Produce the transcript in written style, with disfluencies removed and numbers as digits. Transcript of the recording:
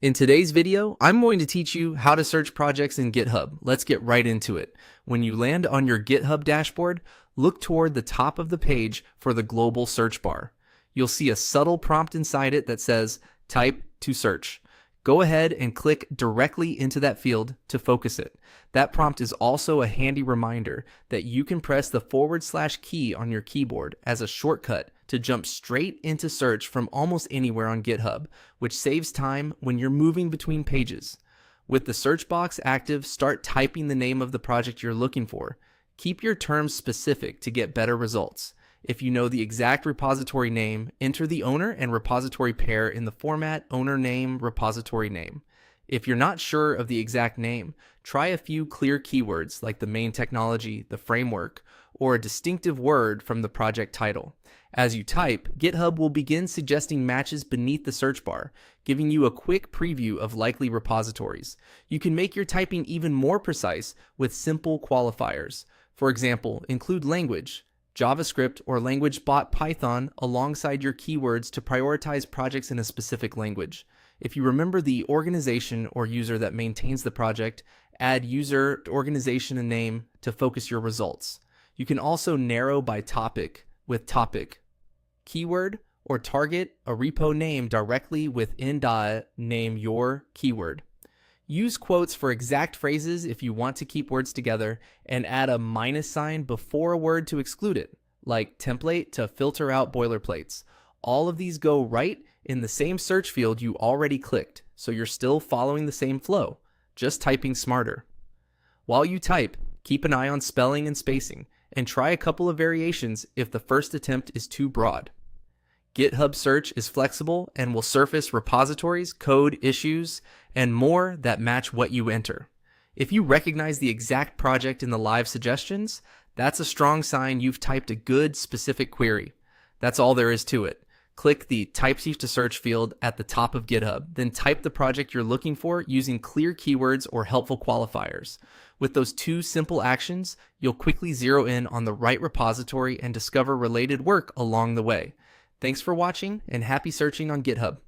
In today's video, I'm going to teach you how to search projects in GitHub. Let's get right into it. When you land on your GitHub dashboard, look toward the top of the page for the global search bar. You'll see a subtle prompt inside it that says, "Type to search." Go ahead and click directly into that field to focus it. That prompt is also a handy reminder that you can press the / key on your keyboard as a shortcut to jump straight into search from almost anywhere on GitHub, which saves time when you're moving between pages. With the search box active, start typing the name of the project you're looking for. Keep your terms specific to get better results. If you know the exact repository name, enter the owner and repository pair in the format owner name repository name. If you're not sure of the exact name, try a few clear keywords like the main technology, the framework, or a distinctive word from the project title. As you type, GitHub will begin suggesting matches beneath the search bar, giving you a quick preview of likely repositories. You can make your typing even more precise with simple qualifiers. For example, include language, JavaScript, or language bot Python alongside your keywords to prioritize projects in a specific language. If you remember the organization or user that maintains the project, add user, organization, and name to focus your results. You can also narrow by topic with topic, keyword, or target a repo name directly within name your keyword. Use quotes for exact phrases if you want to keep words together, and add a - before a word to exclude it, like template to filter out boilerplates. All of these go right in the same search field you already clicked, so you're still following the same flow, just typing smarter. While you type, keep an eye on spelling and spacing, and try a couple of variations if the first attempt is too broad. GitHub Search is flexible and will surface repositories, code, issues, and more that match what you enter. If you recognize the exact project in the live suggestions, that's a strong sign you've typed a good, specific query. That's all there is to it. Click the Type to Search field at the top of GitHub, then type the project you're looking for using clear keywords or helpful qualifiers. With those two simple actions, you'll quickly zero in on the right repository and discover related work along the way. Thanks for watching, and happy searching on GitHub.